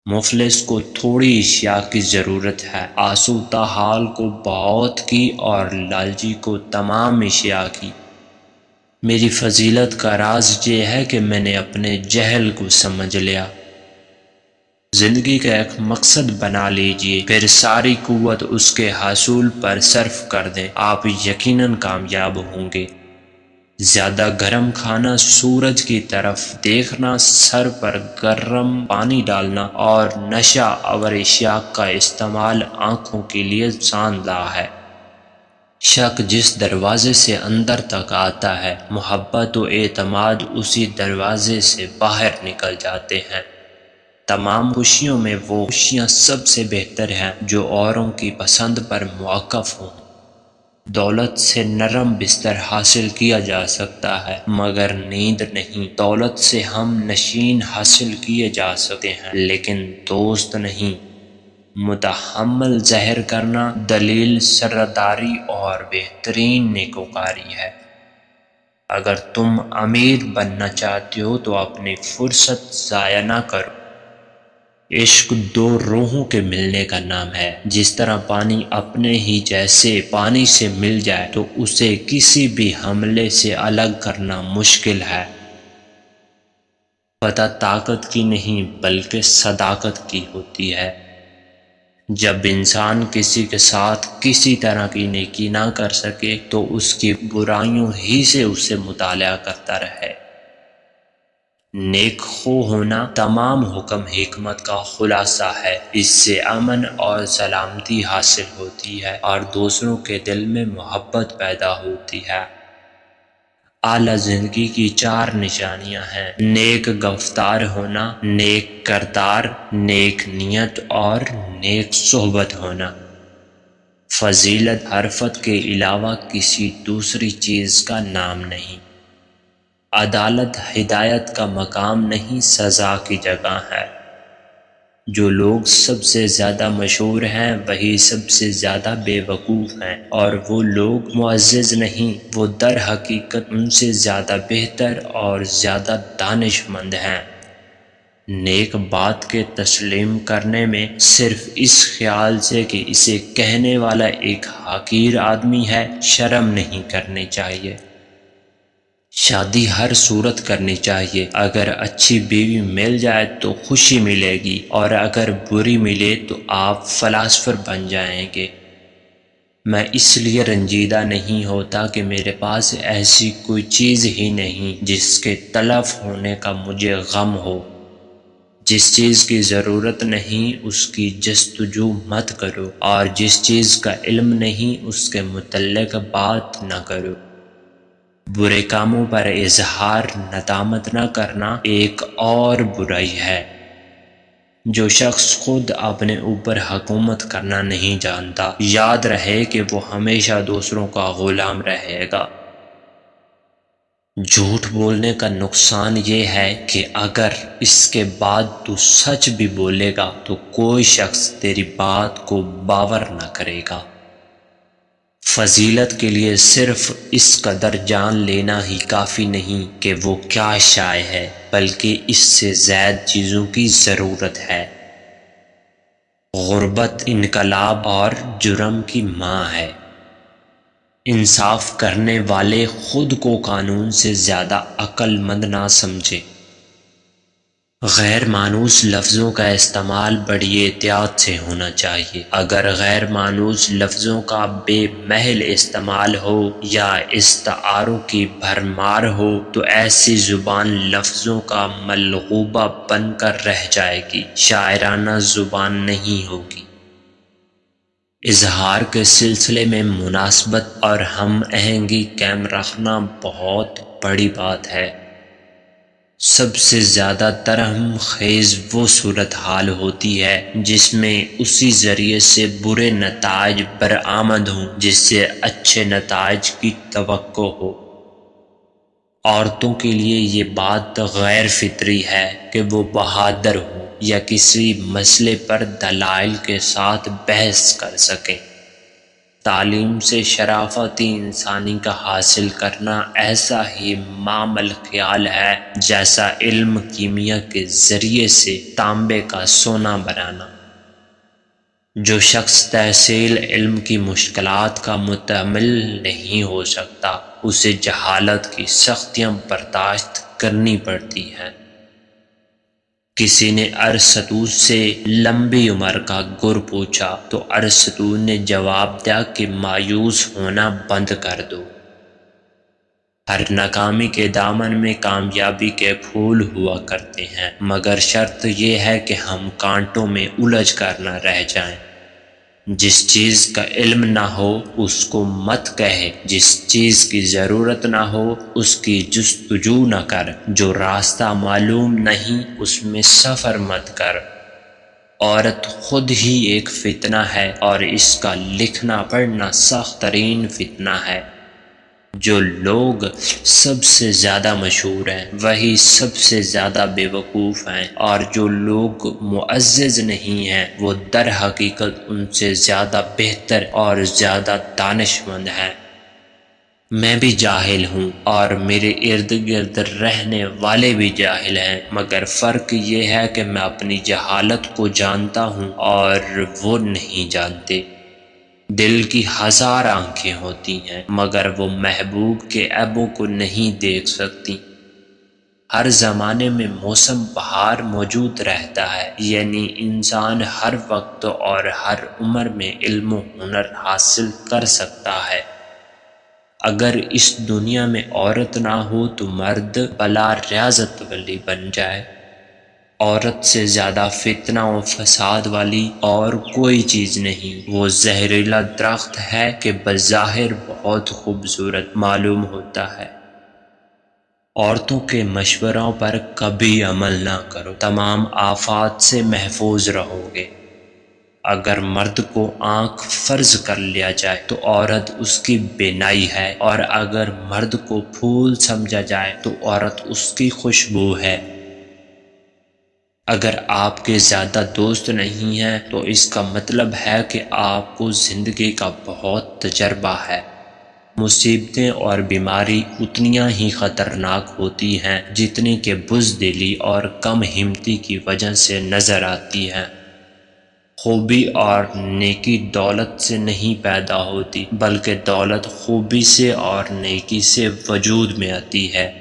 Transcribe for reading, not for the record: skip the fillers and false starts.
مفلس کو تھوڑی اشیاء کی ضرورت ہے، آسودہ حال کو بہت کی اور لالچی کو تمام اشیاء کی۔ میری فضیلت کا راز یہ ہے کہ میں نے اپنے جہل کو سمجھ لیا۔ زندگی کا ایک مقصد بنا لیجئے، پھر ساری قوت اس کے حصول پر صرف کر دیں، آپ یقیناً کامیاب ہوں گے۔ زیادہ گرم کھانا، سورج کی طرف دیکھنا، سر پر گرم پانی ڈالنا اور نشہ آور اشیاء کا استعمال آنکھوں کے لیے نقصان دہ ہے۔ شک جس دروازے سے اندر تک آتا ہے، محبت و اعتماد اسی دروازے سے باہر نکل جاتے ہیں۔ تمام خوشیوں میں وہ خوشیاں سب سے بہتر ہیں جو اوروں کی پسند پر موقف ہوں۔ دولت سے نرم بستر حاصل کیا جا سکتا ہے مگر نیند نہیں۔ دولت سے ہم نشین حاصل کیے جا سکتے ہیں لیکن دوست نہیں۔ متحمل زہر کرنا دلیل سرداری اور بہترین نیکوکاری ہے۔ اگر تم امیر بننا چاہتے ہو تو اپنی فرصت ضائع نہ کرو۔ عشق دو روحوں کے ملنے کا نام ہے۔ جس طرح پانی اپنے ہی جیسے پانی سے مل جائے تو اسے کسی بھی حملے سے الگ کرنا مشکل ہے۔ فتح طاقت کی نہیں بلکہ صداقت کی ہوتی ہے۔ جب انسان کسی کے ساتھ کسی طرح کی نیکی نہ کر سکے تو اس کی برائیوں ہی سے اسے مطالعہ کرتا رہے۔ نیک خو ہونا تمام حکم حکمت کا خلاصہ ہے۔ اس سے امن اور سلامتی حاصل ہوتی ہے اور دوسروں کے دل میں محبت پیدا ہوتی ہے۔ اعلیٰ زندگی کی 4 نشانیاں ہیں: نیک گفتار ہونا، نیک کردار، نیک نیت اور نیک صحبت ہونا۔ فضیلت حرفت کے علاوہ کسی دوسری چیز کا نام نہیں۔ عدالت ہدایت کا مقام نہیں، سزا کی جگہ ہے۔ جو لوگ سب سے زیادہ مشہور ہیں وہی سب سے زیادہ بے وقوف ہیں، اور وہ لوگ معزز نہیں، وہ در حقیقت ان سے زیادہ بہتر اور زیادہ دانش مند ہیں۔ نیک بات کے تسلیم کرنے میں صرف اس خیال سے کہ اسے کہنے والا ایک حقیر آدمی ہے شرم نہیں کرنی چاہیے۔ شادی ہر صورت کرنی چاہیے۔ اگر اچھی بیوی مل جائے تو خوشی ملے گی اور اگر بری ملے تو آپ فلاسفر بن جائیں گے۔ میں اس لیے رنجیدہ نہیں ہوتا کہ میرے پاس ایسی کوئی چیز ہی نہیں جس کے تلف ہونے کا مجھے غم ہو۔ جس چیز کی ضرورت نہیں اس کی جستجو مت کرو، اور جس چیز کا علم نہیں اس کے متعلق بات نہ کرو۔ برے کاموں پر اظہار ندامت نہ کرنا ایک اور برائی ہے۔ جو شخص خود اپنے اوپر حکومت کرنا نہیں جانتا، یاد رہے کہ وہ ہمیشہ دوسروں کا غلام رہے گا۔ جھوٹ بولنے کا نقصان یہ ہے کہ اگر اس کے بعد تو سچ بھی بولے گا تو کوئی شخص تیری بات کو باور نہ کرے گا۔ فضیلت کے لیے صرف اس قدر جان لینا ہی کافی نہیں کہ وہ کیا شائع ہے، بلکہ اس سے زائد چیزوں کی ضرورت ہے۔ غربت انقلاب اور جرم کی ماں ہے۔ انصاف کرنے والے خود کو قانون سے زیادہ عقل مند نہ سمجھے۔ غیر مانوس لفظوں کا استعمال بڑی احتیاط سے ہونا چاہیے۔ اگر غیر مانوس لفظوں کا بے محل استعمال ہو یا استعاروں کی بھرمار ہو تو ایسی زبان لفظوں کا ملغوبہ بن کر رہ جائے گی، شاعرانہ زبان نہیں ہوگی۔ اظہار کے سلسلے میں مناسبت اور ہم آہنگی قائم رکھنا بہت بڑی بات ہے۔ سب سے زیادہ ترحم خیز وہ صورتحال ہوتی ہے جس میں اسی ذریعے سے برے نتائج برآمد ہوں جس سے اچھے نتائج کی توقع ہو۔ عورتوں کے لیے یہ بات غیر فطری ہے کہ وہ بہادر ہوں یا کسی مسئلے پر دلائل کے ساتھ بحث کر سکیں۔ تعلیم سے شرافت انسانی کا حاصل کرنا ایسا ہی معمل خیال ہے جیسا علم کیمیا کے ذریعے سے تانبے کا سونا بنانا۔ جو شخص تحصیل علم کی مشکلات کا متحمل نہیں ہو سکتا، اسے جہالت کی سختیاں برداشت کرنی پڑتی ہیں۔ کسی نے ارسطو سے لمبی عمر کا گر پوچھا تو ارسطو نے جواب دیا کہ مایوس ہونا بند کر دو۔ ہر ناکامی کے دامن میں کامیابی کے پھول ہوا کرتے ہیں، مگر شرط یہ ہے کہ ہم کانٹوں میں الجھ کر نہ رہ جائیں۔ جس چیز کا علم نہ ہو اس کو مت کہے، جس چیز کی ضرورت نہ ہو اس کی جستجو نہ کر، جو راستہ معلوم نہیں اس میں سفر مت کر۔ عورت خود ہی ایک فتنہ ہے اور اس کا لکھنا پڑھنا سخت ترین فتنہ ہے۔ جو لوگ سب سے زیادہ مشہور ہیں وہی سب سے زیادہ بے وقوف ہیں، اور جو لوگ معزز نہیں ہیں وہ در حقیقت ان سے زیادہ بہتر اور زیادہ دانشمند ہیں۔ میں بھی جاہل ہوں اور میرے ارد گرد رہنے والے بھی جاہل ہیں، مگر فرق یہ ہے کہ میں اپنی جہالت کو جانتا ہوں اور وہ نہیں جانتے۔ دل کی ہزار آنکھیں ہوتی ہیں مگر وہ محبوب کے عیبوں کو نہیں دیکھ سکتی۔ ہر زمانے میں موسم بہار موجود رہتا ہے، یعنی انسان ہر وقت اور ہر عمر میں علم و ہنر حاصل کر سکتا ہے۔ اگر اس دنیا میں عورت نہ ہو تو مرد بلا ریاضت ولی بن جائے۔ عورت سے زیادہ فتنہ و فساد والی اور کوئی چیز نہیں۔ وہ زہریلا درخت ہے کہ بظاہر بہت خوبصورت معلوم ہوتا ہے۔ عورتوں کے مشوروں پر کبھی عمل نہ کرو، تمام آفات سے محفوظ رہو گے۔ اگر مرد کو آنکھ فرض کر لیا جائے تو عورت اس کی بینائی ہے، اور اگر مرد کو پھول سمجھا جائے تو عورت اس کی خوشبو ہے۔ اگر آپ کے زیادہ دوست نہیں ہیں تو اس کا مطلب ہے کہ آپ کو زندگی کا بہت تجربہ ہے۔ مصیبتیں اور بیماری اتنیاں ہی خطرناک ہوتی ہیں جتنی کہ بزدلی اور کم ہمتی کی وجہ سے نظر آتی ہیں۔ خوبی اور نیکی دولت سے نہیں پیدا ہوتی، بلکہ دولت خوبی سے اور نیکی سے وجود میں آتی ہے۔